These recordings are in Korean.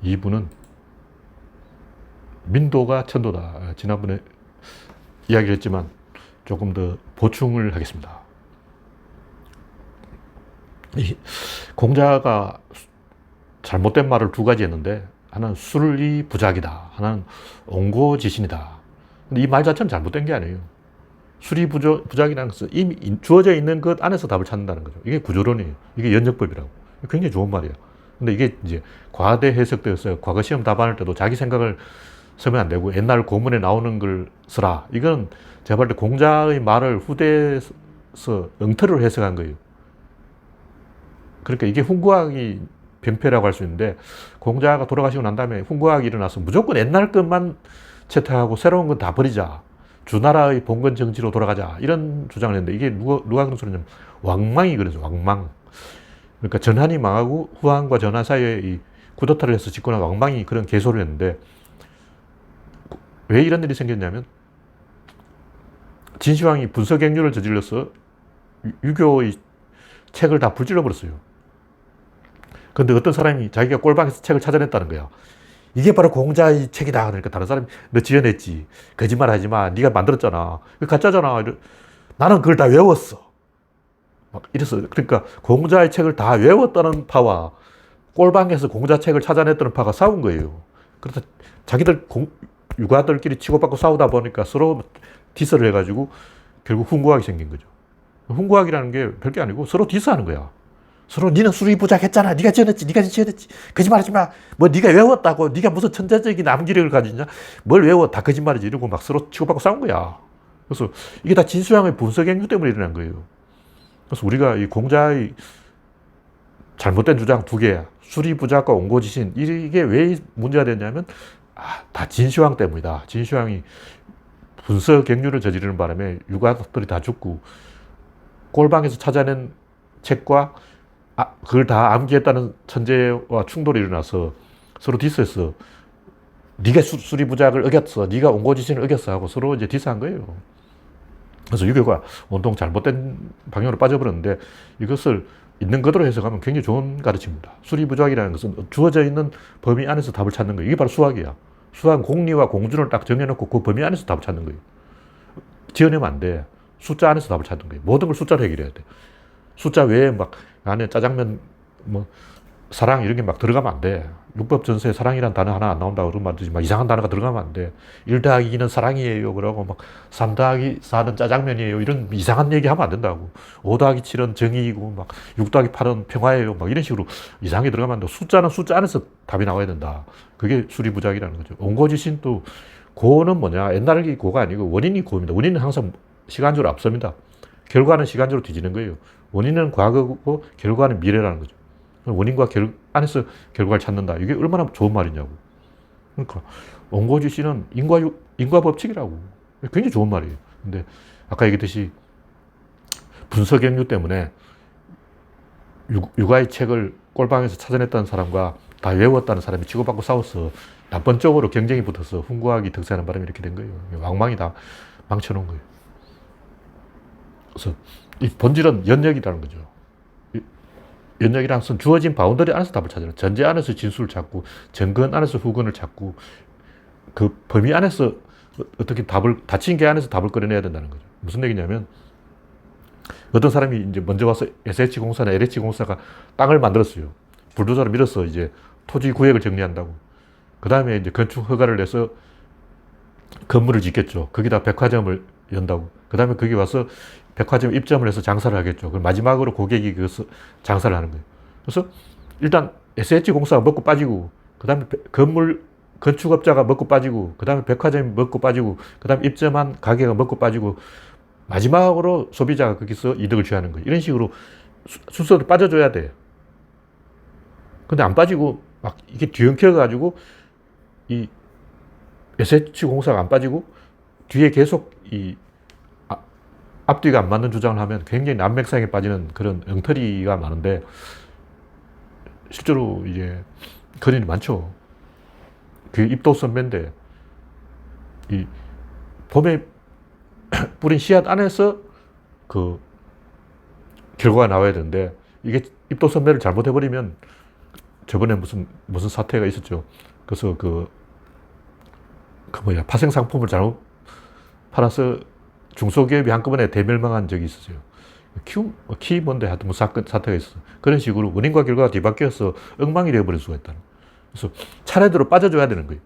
2부는 민도가 천도다. 지난번에 이야기를 했지만 조금 더 보충을 하겠습니다. 이 공자가 잘못된 말을 두 가지 했는데, 하나는 수리부작이다. 하나는 옹고지신이다. 근데 이 말 자체는 잘못된 게 아니에요. 수리부작이라는 것은 이미 주어져 있는 것 안에서 답을 찾는다는 거죠. 이게 구조론이에요. 이게 연역법이라고. 굉장히 좋은 말이에요. 근데 이게 이제 과대 해석되었어요. 과거 시험 답안할 때도 자기 생각을 쓰면 안 되고 옛날 고문에 나오는 걸 쓰라. 이건 제가 볼 때 공자의 말을 후대에서 엉터리로 해석한 거예요. 그러니까 이게 훈구학이 병폐라고 할 수 있는데, 공자가 돌아가시고 난 다음에 훈구학이 일어나서 무조건 옛날 것만 채택하고 새로운 건 다 버리자. 주나라의 봉건 정치로 돌아가자. 이런 주장을 했는데, 이게 누가 그런 소리냐면 왕망이 그래서 왕망. 그러니까 전한이 망하고 후한과 전한 사이에 이 쿠데타를 해서 집권한 왕망이 그런 개소를 했는데, 왜 이런 일이 생겼냐면 진시황이 분서갱유를 저질러서 유교의 책을 다 불질러 버렸어요. 근데 어떤 사람이 자기가 꼴방에서 책을 찾아냈다는 거야. 이게 바로 공자의 책이다. 그러니까 다른 사람이 너 지어냈지. 거짓말 하지 마. 네가 만들었잖아. 가짜잖아. 나는 그걸 다 외웠어. 막 이랬어. 그러니까 공자의 책을 다 외웠다는 파와 꼴방에서 공자 책을 찾아냈다는 파가 싸운 거예요. 그래서 자기들 유가들끼리 치고받고 싸우다 보니까 서로 디스를 해가지고 결국 훈구학이 생긴 거죠. 훈구학이라는 게 별게 아니고 서로 디스하는 거야. 서로 니는 수리부작했잖아. 네가 지어냈지. 네가 지어냈지. 거짓말하지 마. 뭐 네가 외웠다고. 네가 무슨 천재적인 암기력을 가지냐. 뭘 외워. 다 거짓말이지. 이러고 막 서로 치고받고 싸운 거야. 그래서 이게 다 진수양의 분석행위 때문에 일어난 거예요. 그래서 우리가 이 공자의 잘못된 주장 두 개, 수리부작과 옹고지신, 이게 왜 문제가 됐냐면 다 진시황 때문이다. 진시황이 분서갱유를 저지르는 바람에 유가들이 다 죽고 꼴방에서 찾아낸 책과 그걸 다 암기했다는 천재와 충돌이 일어나서 서로 디스했어. 네가 수리부작을 어겼어. 네가 옹고지신을 어겼어 하고 서로 이제 디스한 거예요. 그래서 유교가 온통 잘못된 방향으로 빠져버렸는데, 이것을 있는 그대로 해석하면 굉장히 좋은 가르침입니다. 수리부작이라는 것은 주어져 있는 범위 안에서 답을 찾는 거예요. 이게 바로 수학이야. 수학은 공리와 공준을 딱 정해놓고 그 범위 안에서 답을 찾는 거예요. 지어내면 안 돼. 숫자 안에서 답을 찾는 거예요. 모든 걸 숫자로 해결해야 돼. 숫자 외에 막 안에 짜장면, 뭐 사랑 이런 게 막 들어가면 안 돼. 율법 전서에 사랑이란 단어 하나 안 나온다고 그러면 안 되지. 막 이상한 단어가 들어가면 안 돼. 1 더하기 2는 사랑이에요. 그러고 막 3 더하기 4는 짜장면이에요. 이런 이상한 얘기 하면 안 된다고. 5 더하기 7은 정의이고 막 6 더하기 8은 평화예요. 막 이런 식으로 이상하게 들어가면 안 돼. 숫자는 숫자 안에서 답이 나와야 된다. 그게 수리부작이라는 거죠. 옹고지신도 고는 뭐냐. 옛날의 고가 아니고 원인이 고입니다. 원인은 항상 시간적으로 앞섭니다. 결과는 시간적으로 뒤지는 거예요. 원인은 과거고 결과는 미래라는 거죠. 원인과 안에서 결과를 찾는다. 이게 얼마나 좋은 말이냐고. 그러니까 옹고지신은 인과 법칙이라고. 굉장히 좋은 말이에요. 근데 아까 얘기했듯이 분서갱유 때문에 유가의 책을 꼴방에서 찾아냈다는 사람과 다 외웠다는 사람이 치고받고 싸워서 나쁜 쪽으로 경쟁이 붙어서 훈구학이 득세하는 바람에 이렇게 된 거예요. 왕망이 다 망쳐놓은 거예요. 그래서 이 본질은 연역이라는 거죠. 연역이라는 것은 주어진 바운더리 안에서 답을 찾아요. 전제 안에서 진술을 찾고, 정근 안에서 후근을 찾고, 그 범위 안에서 어떻게 닫힌 게 안에서 답을 끌어내야 된다는 거죠. 무슨 얘기냐면, 어떤 사람이 이제 먼저 와서 SH공사나 LH공사가 땅을 만들었어요. 불도저를 밀어서 이제 토지 구획을 정리한다고. 그 다음에 이제 건축 허가를 내서 건물을 짓겠죠. 거기다 백화점을 연다고. 그 다음에 거기 와서 백화점 입점을 해서 장사를 하겠죠. 그럼 마지막으로 고객이 그것을 장사를 하는 거예요. 그래서 일단 SH공사가 먹고 빠지고, 그 다음에 건축업자가 먹고 빠지고, 그 다음에 백화점이 먹고 빠지고, 그 다음에 입점한 가게가 먹고 빠지고, 마지막으로 소비자가 거기서 이득을 취하는 거예요. 이런 식으로 순서를 빠져줘야 돼요. 근데 안 빠지고 막 이게 뒤엉켜가지고 이 SH공사가 안 빠지고 뒤에 계속 이 앞뒤가 안 맞는 주장을 하면 굉장히 난맥상에 빠지는 그런 엉터리가 많은데, 실제로 이제 그런 일이 많죠. 그 입도 선배인데, 이 봄에 뿌린 씨앗 안에서 그 결과가 나와야 되는데, 이게 입도 선배를 잘못해버리면 저번에 무슨 사태가 있었죠. 그래서 파생 상품을 잘못 팔아서 중소기업이 한꺼번에 대멸망한 적이 있었어요. 뭔데 하여튼 사태가 있었어. 그런 식으로 원인과 결과가 뒤바뀌어서 엉망이 되어버릴 수가 있다. 그래서 차례대로 빠져줘야 되는 거예요.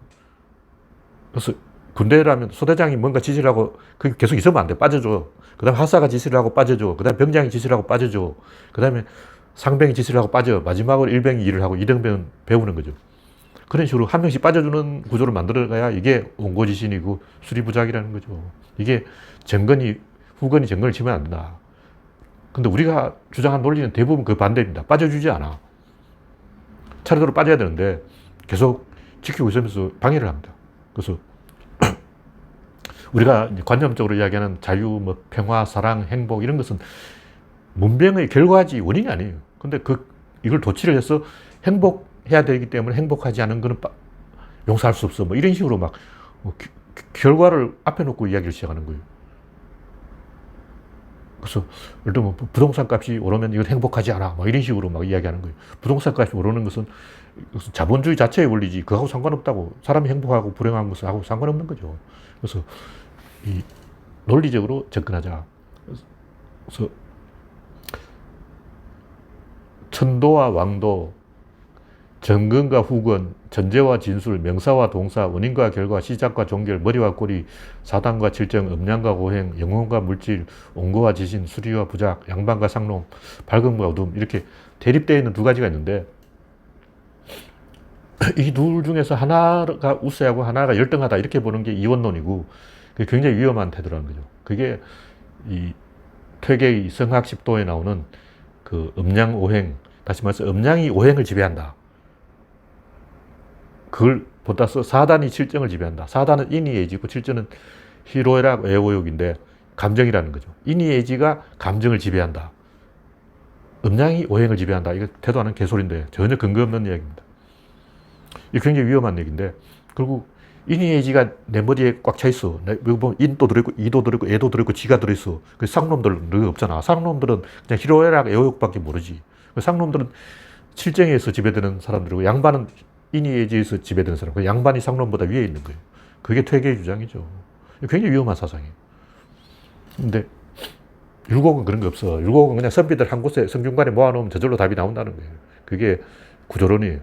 그래서 군대라면 소대장이 뭔가 지시를 하고 그게 계속 있으면 안 돼. 빠져줘. 그 다음에 하사가 지시를 하고 빠져줘. 그 다음에 병장이 지시를 하고 빠져줘. 그 다음에 상병이 지시를 하고 빠져. 마지막으로 일병이 일을 하고 이등병은 배우는 거죠. 그런 식으로 한 명씩 빠져주는 구조를 만들어가야 이게 원고지신이고 수리부작이라는 거죠. 이게 후건이 정권을 치면 안 된다. 근데 우리가 주장한 논리는 대부분 그 반대입니다. 빠져주지 않아. 차례대로 빠져야 되는데 계속 지키고 있으면서 방해를 합니다. 그래서 우리가 관념적으로 이야기하는 자유, 평화, 사랑, 행복 이런 것은 문명의 결과지 원인이 아니에요. 근데 이걸 도취를 해서 행복해야 되기 때문에 행복하지 않은 거는 용서할 수 없어. 이런 식으로 결과를 앞에 놓고 이야기를 시작하는 거예요. 그래서 예를 들면 부동산 값이 오르면 이건 행복하지 않아. 이런 식으로 이야기하는 거예요. 부동산 값이 오르는 것은 자본주의 자체의 원리지 그거하고 상관없다고. 사람이 행복하고 불행한 것은 하고 상관없는 거죠. 그래서 이 논리적으로 접근하자. 그래서 천도와 왕도, 정근과 후건, 전제와 진술, 명사와 동사, 원인과 결과, 시작과 종결, 머리와 꼬리, 사단과 칠정, 음양과 고행, 영혼과 물질, 온고와 지신, 수리와 부작, 양반과 상놈, 밝음과 어둠 이렇게 대립되어 있는 두 가지가 있는데 이 둘 중에서 하나가 우세하고 하나가 열등하다 이렇게 보는 게 이원론이고 그게 굉장히 위험한 태도라는 거죠. 그게 이 퇴계의 성학십도에 나오는 그 음양오행, 다시 말해서 음양이 오행을 지배한다. 그걸 보다서 사단이 칠정을 지배한다. 사단은 인의예지고 칠정은 희로애락 애호욕인데 감정이라는 거죠. 인의예지가 감정을 지배한다. 음양이 오행을 지배한다. 이거 태도하는 개소리인데 전혀 근거 없는 이야기입니다. 이게 굉장히 위험한 얘기인데 결국 인의예지가 내 머리에 꽉 차 있어. 여기 보면 인도 들어있고 이도 들어있고 애도 들어있고 지가 들어있어. 그 쌍놈들은 그게 없잖아. 쌍놈들은 그냥 희로애락 애호욕밖에 모르지. 쌍놈들은 칠정에서 지배되는 사람들이고 양반은 인의예지에서 지배되는 사람. 그 양반이 상론보다 위에 있는 거예요. 그게 퇴계의 주장이죠. 굉장히 위험한 사상이에요. 근데 율곡은 그런 거 없어. 율곡은 그냥 선비들 한 곳에 성균관에 모아놓으면 저절로 답이 나온다는 거예요. 그게 구조론이에요.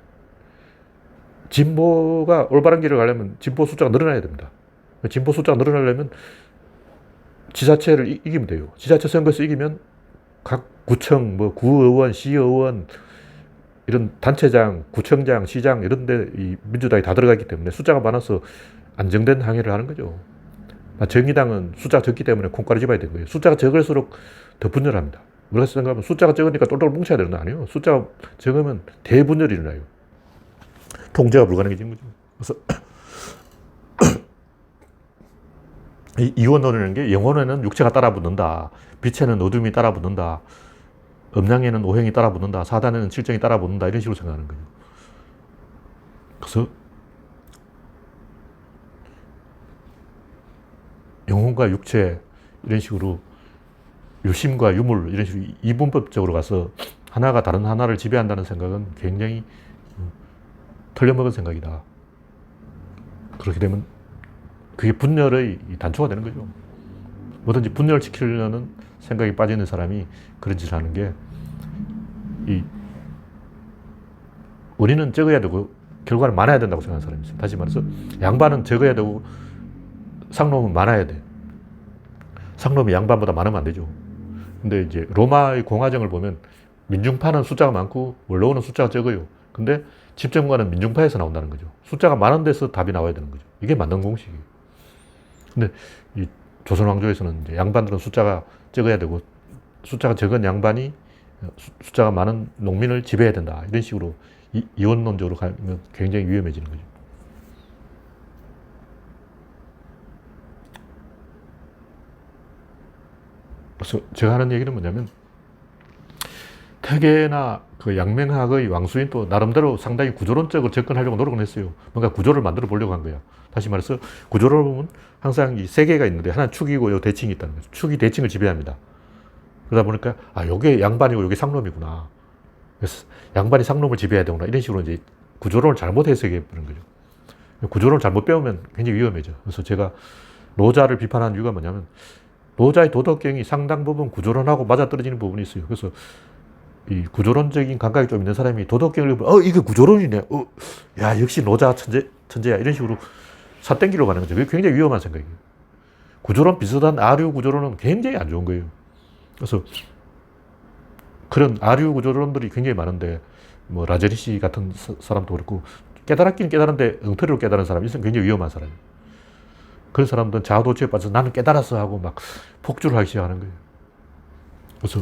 진보가 올바른 길을 가려면 진보 숫자가 늘어나야 됩니다. 진보 숫자가 늘어나려면 지자체를 이기면 돼요. 지자체 선거에서 이기면 각 구청, 구의원, 시의원 이런 단체장, 구청장, 시장 이런 데 이 민주당이 다 들어가 있기 때문에 숫자가 많아서 안정된 항해를 하는 거죠. 정의당은 숫자가 적기 때문에 콩가루 집어야 되는 거예요. 숫자가 적을수록 더 분열합니다. 우리가 생각하면 숫자가 적으니까 똘똘 뭉쳐야 되는 거 아니에요. 숫자가 적으면 대분열이 일어나요. 통제가 불가능해진 거죠. 그래서 이원론이라는 게 영혼에는 육체가 따라붙는다. 빛에는 어둠이 따라붙는다. 음양에는 오행이 따라붙는다. 사단에는 칠정이 따라붙는다. 이런 식으로 생각하는 거예요. 그래서 영혼과 육체 이런 식으로 유심과 유물 이런 식으로 이분법적으로 가서 하나가 다른 하나를 지배한다는 생각은 굉장히 틀려먹은 생각이다. 그렇게 되면 그게 분열의 단초가 되는 거죠. 뭐든지 분열시키려는 생각이 빠져있는 사람이 그런 짓을 하는 게 이 원인은 적어야 되고 결과는 많아야 된다고 생각하는 사람이 있어요. 다시 말해서 양반은 적어야 되고 상놈은 많아야 돼. 상놈이 양반보다 많으면 안 되죠. 근데 이제 로마의 공화정을 보면 민중파는 숫자가 많고 원로는 숫자가 적어요. 근데 집정관은 민중파에서 나온다는 거죠. 숫자가 많은 데서 답이 나와야 되는 거죠. 이게 맞는 공식이에요. 근데 이 조선 왕조에서는 이제 양반들은 숫자가 적어야 되고 숫자가 적은 양반이 숫자가 많은 농민을 지배해야 된다. 이런 식으로 이원론적으로 가면 굉장히 위험해지는 거죠. 그래서 제가 하는 얘기는 뭐냐면 퇴계나 그 양명학의 왕수인 또 나름대로 상당히 구조론적으로 접근하려고 노력을 했어요. 뭔가 구조를 만들어 보려고 한 거야. 다시 말해서 구조를 보면 항상 이 세 개가 있는데 하나는 축이고 요 대칭이 있다는 거죠. 축이 대칭을 지배합니다. 그러다 보니까 요게 양반이고 요게 상놈이구나. 그래서 양반이 상놈을 지배해야 되구나. 이런 식으로 이제 구조론을 잘못 해석해 버린 거죠. 구조론을 잘못 배우면 굉장히 위험해져. 그래서 제가 노자를 비판한 이유가 뭐냐면 노자의 도덕경이 상당 부분 구조론하고 맞아떨어지는 부분이 있어요. 그래서 이 구조론적인 감각이 좀 있는 사람이 도덕경을 보면 이게 구조론이네. 야 역시 노자 천재야. 이런 식으로 삿땡기로 가는 거죠. 그게 굉장히 위험한 생각이에요. 구조론 비슷한 아류 구조론은 굉장히 안 좋은 거예요. 그래서 그런 아류 구조론들이 굉장히 많은데 뭐 라제리시 같은 사람도 그렇고 깨달았긴 깨달았는데 엉터리로 깨달은 사람, 이건 굉장히 위험한 사람이에요. 그런 사람들은 자아도취에 빠져서 나는 깨달았어 하고 막 폭주를 하기 시작하는 거예요. 그래서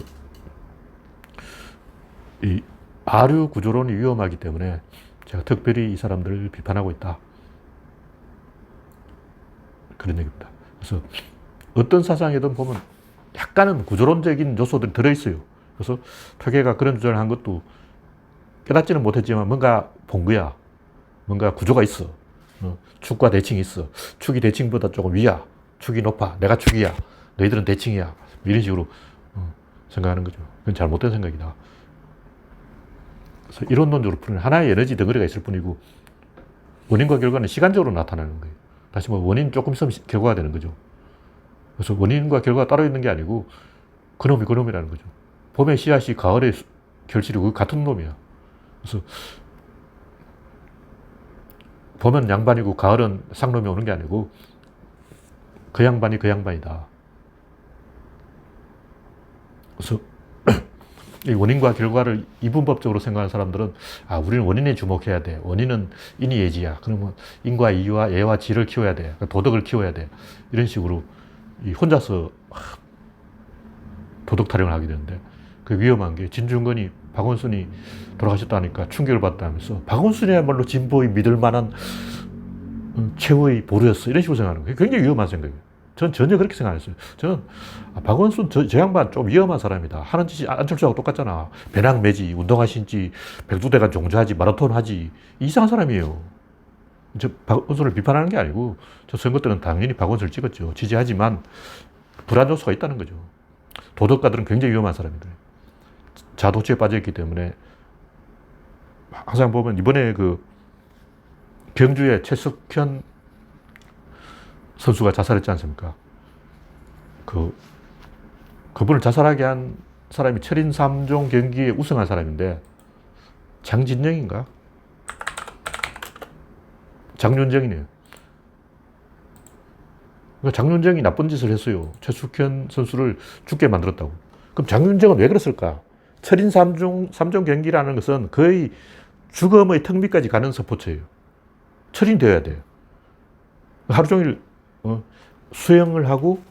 이 아류 구조론이 위험하기 때문에 제가 특별히 이 사람들을 비판하고 있다. 그런 얘기입니다. 그래서 어떤 사상이든 보면 약간은 구조론적인 요소들이 들어있어요. 그래서 퇴계가 그런 주장을 한 것도 깨닫지는 못했지만 뭔가 본 거야. 뭔가 구조가 있어. 축과 대칭이 있어. 축이 대칭보다 조금 위야. 축이 높아. 내가 축이야. 너희들은 대칭이야. 이런 식으로 생각하는 거죠. 그건 잘못된 생각이다. 그래서 이론론적으로 풀면 하나의 에너지 덩어리가 있을 뿐이고 원인과 결과는 시간적으로 나타나는 거예요. 다시 뭐 원인 조금 있으면 결과가 되는 거죠. 그래서 원인과 결과가 따로 있는 게 아니고 그놈이 그놈이라는 거죠. 봄의 씨앗이 가을의 결실이고 같은 놈이야. 그래서 봄은 양반이고 가을은 상놈이 오는 게 아니고 그 양반이 그 양반이다. 그래서 이 원인과 결과를 이분법적으로 생각하는 사람들은 우리는 원인에 주목해야 돼. 원인은 인이 예지야. 그러면 인과 이와 예와 지를 키워야 돼. 그러니까 도덕을 키워야 돼. 이런 식으로 혼자서 도덕 타령을 하게 되는데 그 위험한 게 진중권이 박원순이 돌아가셨다니까 충격을 받다면서 박원순이야말로 진보의 믿을 만한 최후의 보루였어. 이런 식으로 생각하는 거예요. 굉장히 위험한 생각이에요. 전 전혀 그렇게 생각 안 했어요. 저는 박원순 저 양반 좀 위험한 사람이다. 하는 짓이 안철수하고 똑같잖아. 배낭 매지, 운동화 신지, 백두대간 종주하지, 마라톤 하지. 이상한 사람이에요. 저 박원순을 비판하는 게 아니고 저 선거 때는 당연히 박원순을 찍었죠. 지지하지만 불안 요소가 있다는 거죠. 도덕가들은 굉장히 위험한 사람이들. 자도취에 빠져있기 때문에 항상 보면 이번에 그 경주에 최석현 선수가 자살했지 않습니까? 그분을 자살하게 한 사람이 철인 3종 경기에 우승한 사람인데 장진영인가? 장윤정이네요. 그러니까 장윤정이 나쁜 짓을 했어요. 최석현 선수를 죽게 만들었다고. 그럼 장윤정은 왜 그랬을까? 철인 3종 경기라는 것은 거의 죽음의 턱 밑까지 가는 스포츠예요. 철인 되어야 돼요. 하루 종일 수영을 하고,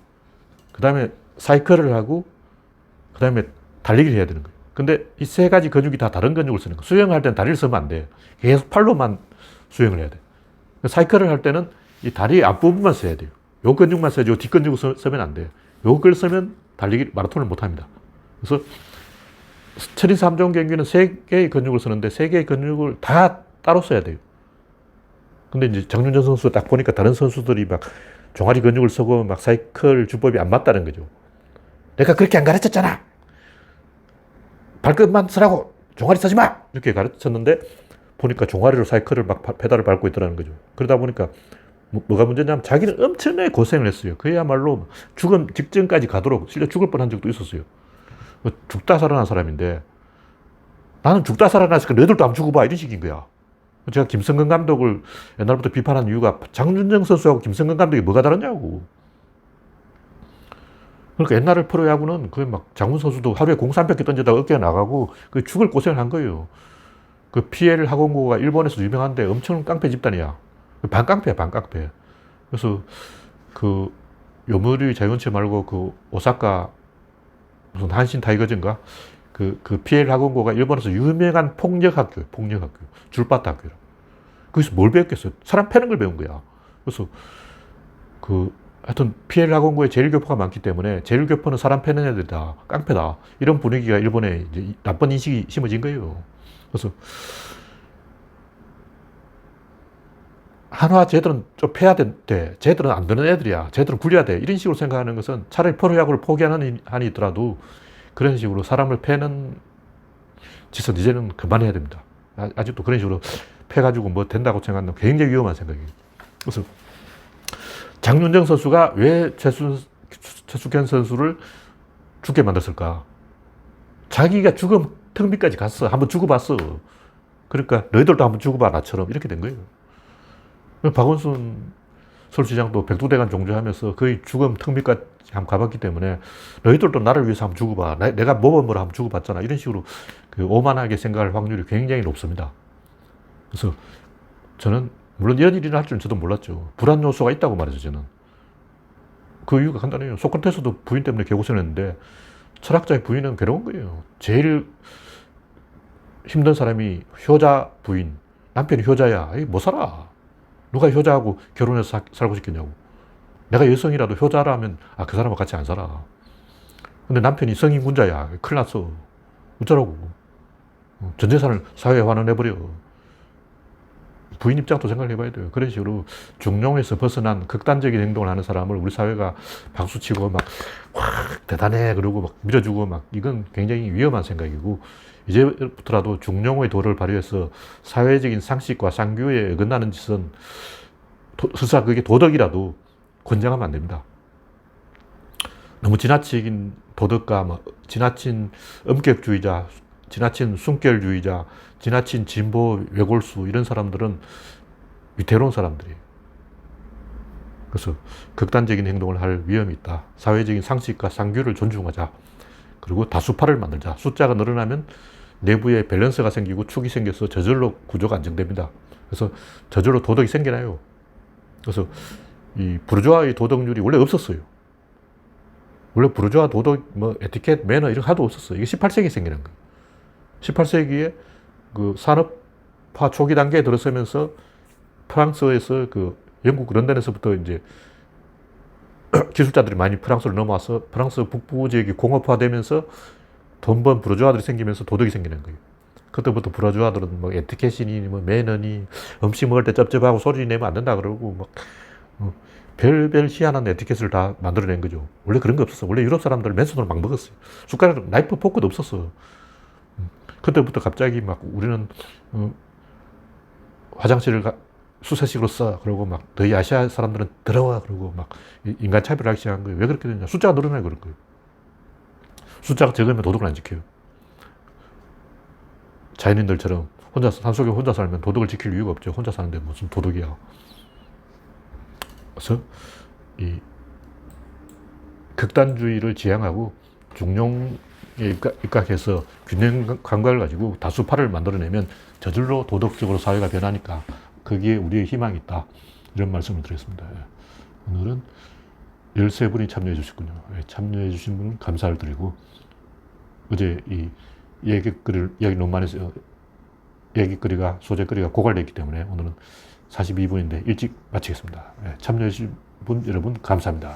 그 다음에 사이클을 하고, 그 다음에 달리기를 해야 되는 거예요. 근데 이 세 가지 근육이 다 다른 근육을 쓰는 거예요. 수영할 때는 다리를 쓰면 안 돼요. 계속 팔로만 수영을 해야 돼요. 사이클을 할 때는 이 다리 앞부분만 써야 돼요. 요 근육만 써야지 요 뒷근육을 쓰면 안 돼요. 요걸 쓰면 마라톤을 못 합니다. 그래서 철인 3종 경기는 세 개의 근육을 쓰는데 세 개의 근육을 다 따로 써야 돼요. 근데 이제 장윤정 선수 딱 보니까 다른 선수들이 막 종아리 근육을 쓰고 막 사이클 주법이 안 맞다는 거죠. 내가 그렇게 안 가르쳤잖아. 발끝만 쓰라고. 종아리 쓰지 마. 이렇게 가르쳤는데 보니까 종아리로 사이클을 막 페달을 밟고 있더라는 거죠. 그러다 보니까 뭐가 문제냐면 자기는 엄청나게 고생을 했어요. 그야말로 죽음 직전까지 가도록 실제 죽을 뻔한 적도 있었어요. 죽다 살아난 사람인데 나는 죽다 살아났으니까 너희들도 한번 죽어봐. 이런 식인 거야. 제가 김성근 감독을 옛날부터 비판한 이유가 장윤정 선수하고 김성근 감독이 뭐가 다르냐고. 그러니까 옛날 프로야구는 그 막 장훈 선수도 하루에 공 300개 던지다가 어깨가 나가고 그 죽을 고생을 한 거예요. 그 PL 학원고가 일본에서 유명한데 엄청 깡패 집단이야. 반깡패야, 반깡패. 그래서 그 요미우리 자이언츠 말고 그 오사카 무슨 한신 타이거즈인가? 그 PL 학원고가 일본에서 유명한 폭력학교예요. 폭력학교. 줄바타 학교라. 거기서 뭘 배웠겠어요? 사람 패는 걸 배운 거야. 그래서 하여튼 PL 학원고에 제일교포가 많기 때문에 제일교포는 사람 패는 애들이다. 깡패다. 이런 분위기가 일본에 이제 나쁜 인식이 심어진 거예요. 그래서 한화 쟤들은 좀 패야 돼. 쟤들은 안 되는 애들이야. 쟤들은 굴려야 돼. 이런 식으로 생각하는 것은 차라리 프로야구를 포기하는 한이 있더라도 그런 식으로 사람을 패는 짓은 이제는 그만해야 됩니다. 아직도 그런 식으로 패가지고 뭐 된다고 생각하는 굉장히 위험한 생각이에요. 그래서 장윤정 선수가 왜 최숙현 선수를 죽게 만들었을까? 자기가 죽음 턱 밑까지 갔어. 한번 죽어봤어. 그러니까 너희들도 한번 죽어봐, 나처럼. 이렇게 된 거예요. 박원순 서울시장도 백두대간 종주하면서 거의 죽음 턱 밑까지 한번 가봤기 때문에 너희들도 나를 위해서 한번 죽어봐. 내가 모범으로 한번 죽어봤잖아. 이런 식으로 그 오만하게 생각할 확률이 굉장히 높습니다. 그래서 저는 물론 이런 일이 날 줄은 저도 몰랐죠. 불안 요소가 있다고 말이죠, 저는. 그 이유가 간단해요. 소크라테스도 부인 때문에 개고생했는데 철학자의 부인은 괴로운 거예요. 제일 힘든 사람이 효자 부인. 남편이 효자야. 못 살아. 누가 효자하고 결혼해서 살고 싶겠냐고. 내가 여성이라도 효자라면 그 사람하고 같이 안 살아. 근데 남편이 성인군자야. 큰일 났어. 어쩌라고. 전 재산을 사회에 환원해버려. 부인 입장도 생각을 해봐야 돼요. 그런 식으로 중용에서 벗어난 극단적인 행동을 하는 사람을 우리 사회가 박수치고 막, 와, 대단해. 그러고 막 밀어주고 막, 이건 굉장히 위험한 생각이고, 이제부터라도 중용의 도를 발휘해서 사회적인 상식과 상규에 어긋나는 짓은 설사 그게 도덕이라도 권장하면 안 됩니다. 너무 지나친 도덕가, 뭐 지나친 엄격주의자, 지나친 순결주의자, 지나친 진보 외골수 이런 사람들은 위태로운 사람들이에요. 그래서 극단적인 행동을 할 위험이 있다. 사회적인 상식과 상규를 존중하자. 그리고 다수파를 만들자. 숫자가 늘어나면 내부에 밸런스가 생기고 축이 생겨서 저절로 구조가 안정됩니다. 그래서 저절로 도덕이 생겨나요. 그래서 이 부르주아의 도덕률이 원래 없었어요. 원래 부르주아 도덕, 뭐 에티켓, 매너 이런 거 하나도 없었어요. 이게 18세기에 생기는 거예요. 18세기에 그 산업화 초기 단계에 들어서면서 프랑스에서 그 영국 런던에서부터 이제 기술자들이 많이 프랑스로 넘어와서 프랑스 북부 지역이 공업화되면서 돈 번 부르주아들이 생기면서 도덕이 생기는 거예요. 그때부터 부르주아들은 뭐 에티켓이니 뭐 매너니 음식 먹을 때 쩝쩝하고 소리 내면 안 된다 그러고 막 별별 희한한 에티켓을 다 만들어낸 거죠. 원래 그런 거 없었어. 원래 유럽 사람들 맨손으로 막 먹었어요. 숟가락, 나이프, 포크도 없었어. 그때부터 갑자기 막 우리는 화장실을 수세식으로 써. 그러고 막 너희 아시아 사람들은 더러워. 그러고 막 인간 차별을 하기 시작한 거예요. 왜 그렇게 됐냐. 숫자가 늘어나요. 그런 거예요. 숫자가 적으면 도덕을 안 지켜요. 자연인들처럼 혼자, 산속에 혼자 살면 도덕을 지킬 이유가 없죠. 혼자 사는데 무슨 도덕이야. 그래서 이 극단주의를 지향하고 중용에 입각해서 균형 감각을 가지고 다수파를 만들어내면 저절로 도덕적으로 사회가 변하니까 거기에 우리의 희망이 있다. 이런 말씀을 드렸습니다. 오늘은 13분이 참여해 주셨군요. 참여해 주신 분은 감사를 드리고, 어제 이 이야기 너무 많이 했어요. 얘기거리가, 소재거리가 고갈되어 있기 때문에 오늘은 42분인데 일찍 마치겠습니다. 참여해 주신 분 여러분 감사합니다.